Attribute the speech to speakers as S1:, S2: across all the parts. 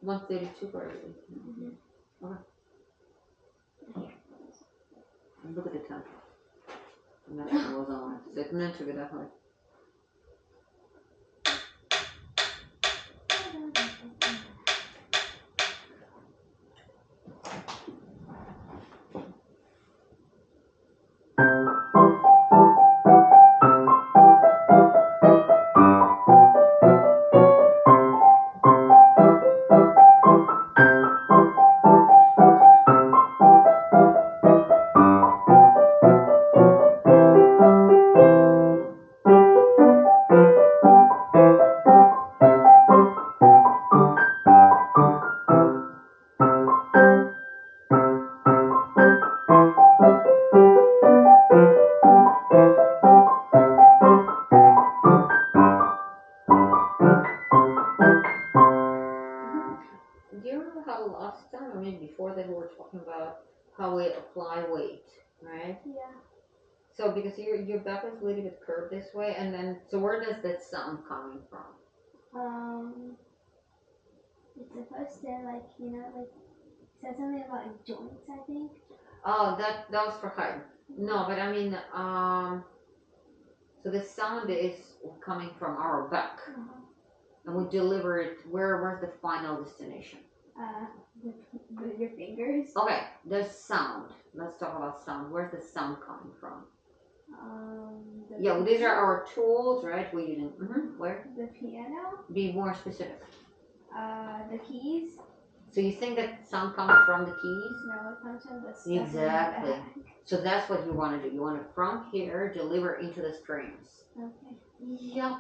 S1: 132 for everything. Okay. And look at the tempo. I'm not sure what was on it. So I'm not sure definitely. Do you remember how last time, or maybe before that, we were talking about how we apply weight, right?
S2: Yeah.
S1: So because your back is a little bit curved this way, and then so where does that sound coming from?
S2: It's supposed to like it says something about like joints, I think.
S1: Oh, that was for height. No, but I mean, so the sound is coming from our back, and we deliver it. Where's the final destination?
S2: With your fingers.
S1: Okay, there's sound. Let's talk about sound. Where's the sound coming from? Yeah, well, these are our tools, right? We're using. Where?
S2: The piano.
S1: Be more specific.
S2: The keys.
S1: So you think that sound comes from the keys?
S2: No, it comes from the stuff.
S1: Exactly. So that's what you want to do. You want to from here deliver into the strings.
S2: Okay.
S1: Yeah,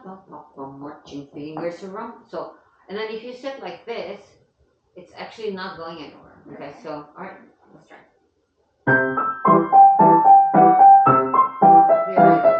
S1: marching fingers around. So, and then if you sit like this, it's actually not going anywhere. Okay, so all right, let's try. Very good.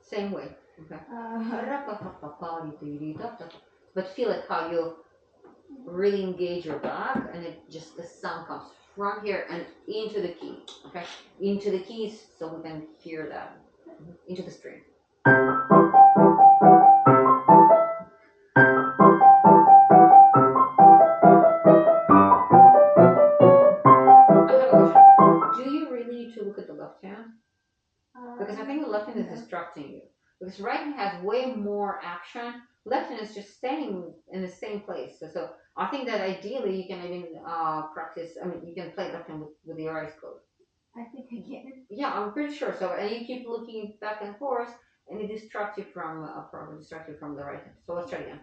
S1: Same way. Okay. But feel it how you really engage your back, and it just the sound comes from here and into the key. Okay, into the keys, so we can hear that into the string. Do you really need to look at the left hand? Because I think the left hand is distracting you. Because right hand has way more action. Left hand is just staying in the same place. So I think that ideally you can even practice. I mean, you can play left hand with your eyes closed.
S2: I think I can.
S1: Yeah, I'm pretty sure. So and you keep looking back and forth, and it distracts you from the right hand. So let's try again.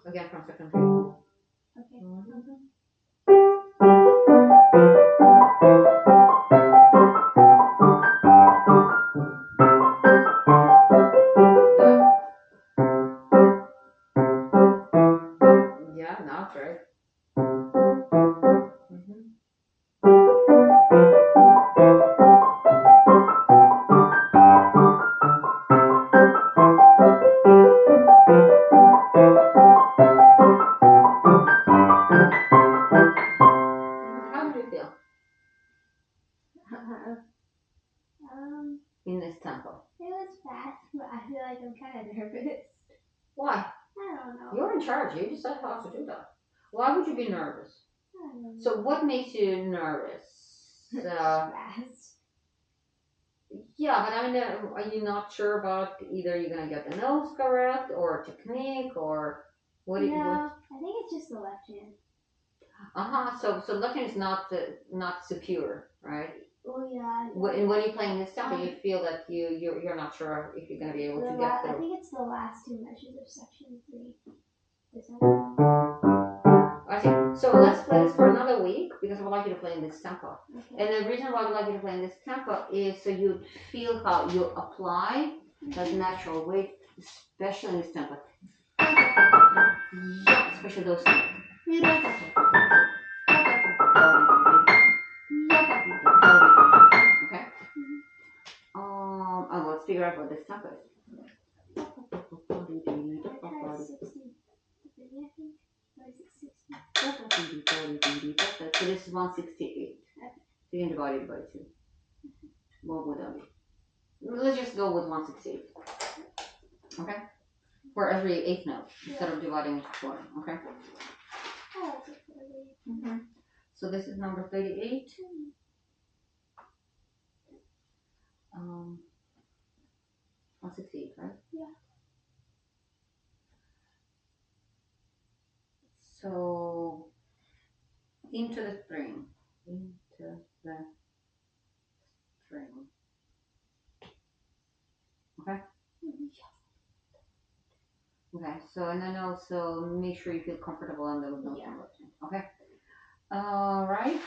S1: Again from second three. Okay. Yeah, now it's right. How do you feel in this tempo?
S2: It was fast, but I feel like I'm kind of nervous.
S1: Why?
S2: I don't know.
S1: You're in charge. You decide how to do that. Why would you be nervous?
S2: I don't know.
S1: So what makes you nervous?
S2: Fast.
S1: Yeah, but I mean, are you not sure about either you're gonna get the nose correct or technique or what?
S2: No, I think it's just the left hand.
S1: So left hand is not secure, right?
S2: Oh yeah.
S1: When you're playing this tempo, you feel that you're not sure if you're gonna be able to get
S2: I
S1: through.
S2: think it's the last two measures of section 3. This one.
S1: I see. So let's play this for another week because I would like you to play in this tempo.
S2: Okay.
S1: And the reason why I would like you to play in this tempo is so you feel how you apply that natural weight, especially in this tempo. Yeah, especially those things. Okay. Let's figure out what this tempo is.
S2: I tried 60. I think. Or is it 60?
S1: So this is 168. So you can divide it by 2. What would that be? Let's just go with 168. Okay? For every eighth note instead of dividing into 4. Okay?
S2: I like it for the
S1: Mm-hmm. So this is number 38. 168, right?
S2: Yeah.
S1: So into the string. Into the string. Okay? Okay, so and then also make sure you feel comfortable on those notes on left hand. Okay? Right.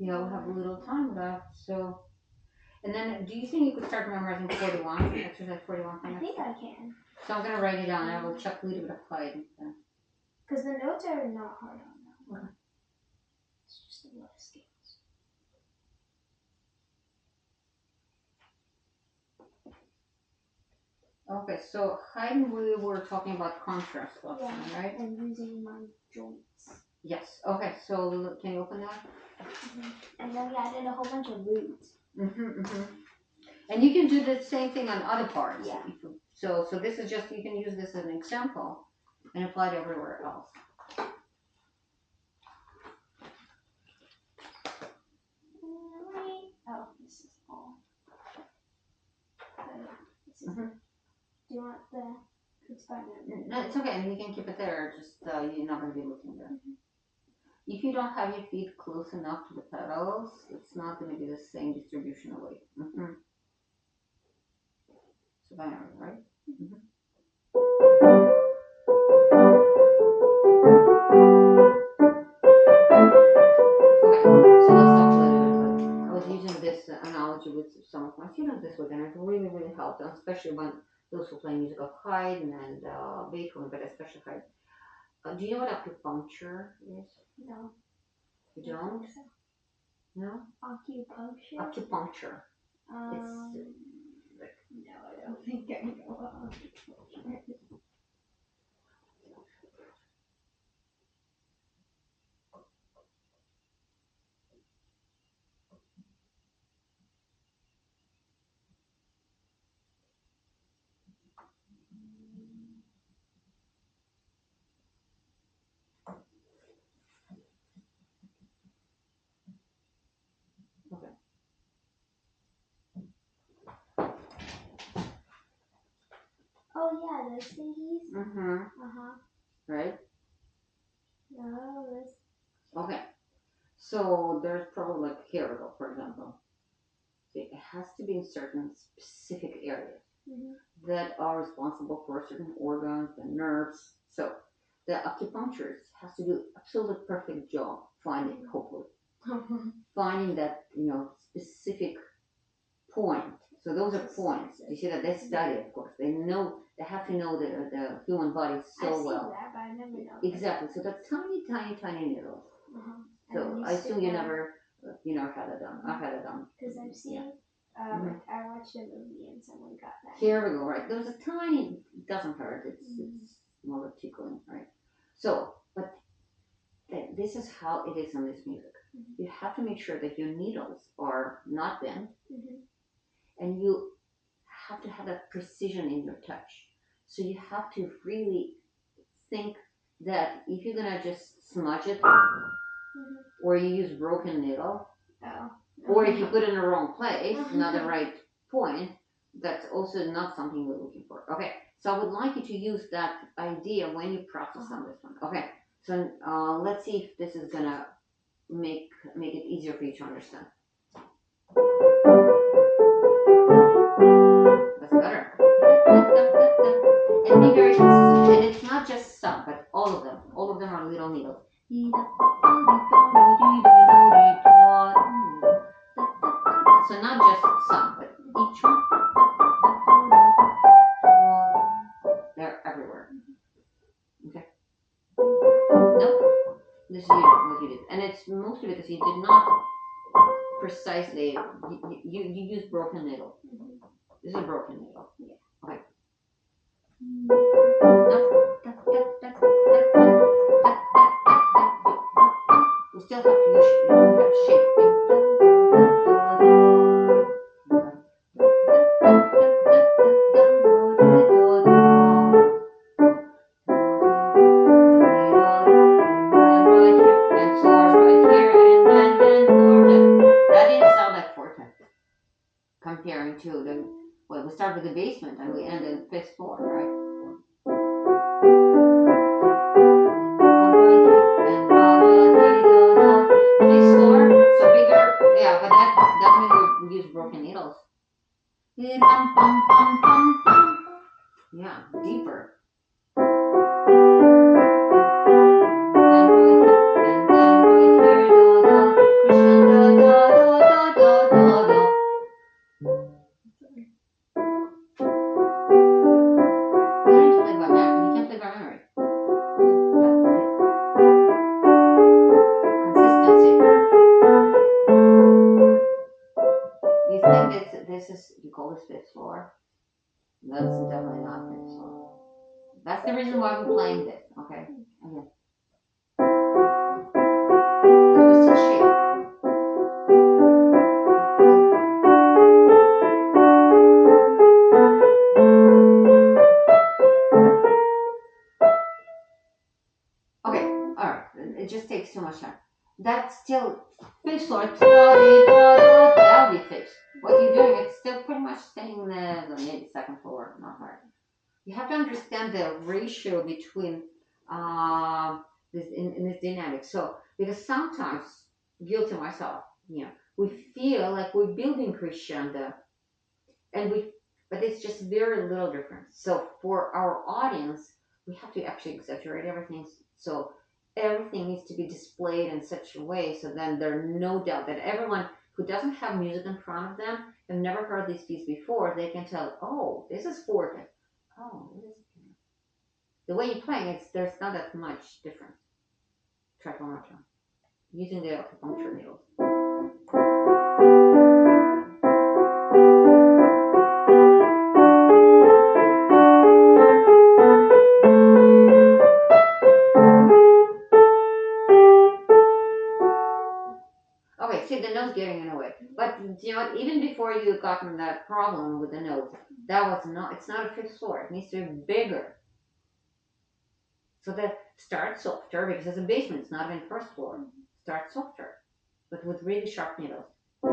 S1: Yeah, we have a little time left, so and then do you think you could start memorizing 41? Exercise 41 for
S2: I
S1: next
S2: think
S1: time?
S2: I can.
S1: So I'm gonna write it down and I will check a little bit of hide.
S2: Because the notes are not hard on that one.
S1: Okay.
S2: It's just a lot of scales.
S1: Okay, so Haydn, we were talking about contrast last time, right?
S2: And using my joints.
S1: Yes. Okay, so can you open that?
S2: And then we added a whole bunch of roots.
S1: And you can do the same thing on other parts.
S2: Yeah.
S1: So this is just, you can use this as an example and apply it everywhere else.
S2: Oh, this is all. This is Do you want the? It's fine.
S1: No, it's okay. I mean, you can keep it there. Just you're not going to be looking there. If you don't have your feet close enough to the pedals, it's not going to be the same distribution of weight. So binary, right? Okay, so let's talk a little bit. I was using this analogy with some of my students this week, and it really, really helped them, especially when those who play music of Haydn and Beethoven, but especially Haydn. Do you know what acupuncture is?
S2: No.
S1: You don't?
S2: So.
S1: No?
S2: Acupuncture?
S1: Acupuncture.
S2: No, I don't think I know what acupuncture is.
S1: Okay.
S2: Oh yeah, those thingies?
S1: Right?
S2: No, this.
S1: Okay. So there's probably like hair oil, for example. It has to be in certain specific areas that are responsible for certain organs and nerves. So the acupuncturist has to do absolutely perfect job finding, hopefully, finding that specific point. So those are points. You see that they study, of course. They know. They have to know the human body so well.
S2: I've seen that, but I never know.
S1: Exactly. So that's tiny, tiny, tiny needles. So I assume you never had it done. I've had it done.
S2: Because I've seen. I watched a movie and someone got that.
S1: Here we go. Right. There's a tiny. It doesn't hurt. It's more of tickling, right? So, but this is how it is in this music. You have to make sure that your needles are not bent, and you have to have that precision in your touch. So you have to really think that if you're gonna just smudge it, or you use broken needle,
S2: Oh.
S1: or if you put it in the wrong place, not the right point, that's also not something we're looking for. Okay, so I would like you to use that idea when you practice on this one. Okay, so let's see if this is gonna make it easier for you to understand. That's better. And be very consistent. And it's not just some, but all of them. All of them are little needles. So not just some, but each one. They're everywhere. Okay. Nope. This is what you did. And it's mostly because you did not precisely, you use broken needle. This is a broken needle. Okay. We still have to use shape. Comparing to the, well, we start with the basement and we end in fifth floor, right? Fifth floor, so bigger, yeah, but that's when we use broken needles. Yeah, deeper. You call this fifth floor? That's definitely not fifth floor. That's the reason why we're playing this, okay? Okay. It was still shape. Okay, alright. It just takes too much time. That's still fifth floor. That would be fifth. What you're doing, it's still pretty much staying the maybe second floor, not hard. You have to understand the ratio between this in this dynamic. So because sometimes, guilty myself, we feel like we're building crescendo, and but it's just very little difference. So for our audience, we have to actually exaggerate everything. So everything needs to be displayed in such a way so then there's no doubt that everyone who doesn't have music in front of them and never heard these pieces before, they can tell, oh, this is forte. Oh, this is the way you're playing. There's not that much difference. Try one more time using the acupuncture needles. Okay, see the nose getting in the way. But you know what? Even before you gotten that problem with the nose, it's not a fifth floor. It needs to be bigger. So that start softer because it's a basement, it's not even first floor. Start softer, but with really sharp needles. At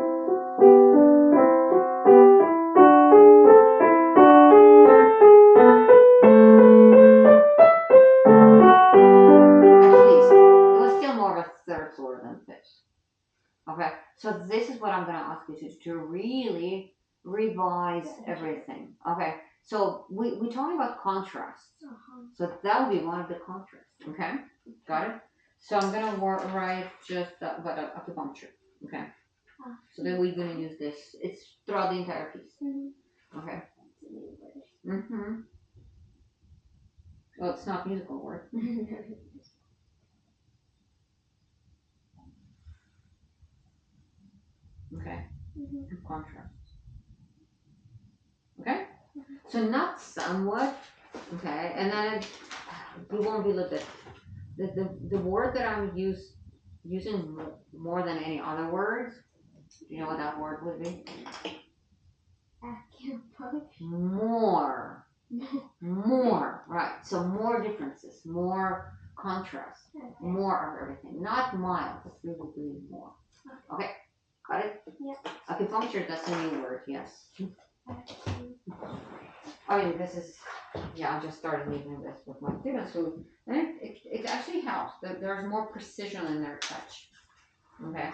S1: least it was still more of a third floor than fifth. Okay, so this is what I'm going to ask you to really revise everything. Okay, so we're talking about contrast. So that will be one of the contrasts. Okay, got it? So I'm going to write just about acupuncture. Okay, so then we're going to use this. It's throughout the entire piece. Okay. Mm-hmm. Well, it's not musical word. Okay. Contrast. Okay? So not somewhat. Okay, and then we won't be looked at. The word that I'm using more than any other words, do you know what that word would be? More. More, right. So more differences, more contrast,
S2: Okay.
S1: more of everything, not mild, just really more. Okay, got it?
S2: Yep.
S1: Acupuncture, that's a new word, yes.
S2: Acupuncture.
S1: I mean, this is, yeah, I just started using this with my students and it actually helps. There's more precision in their touch. Okay?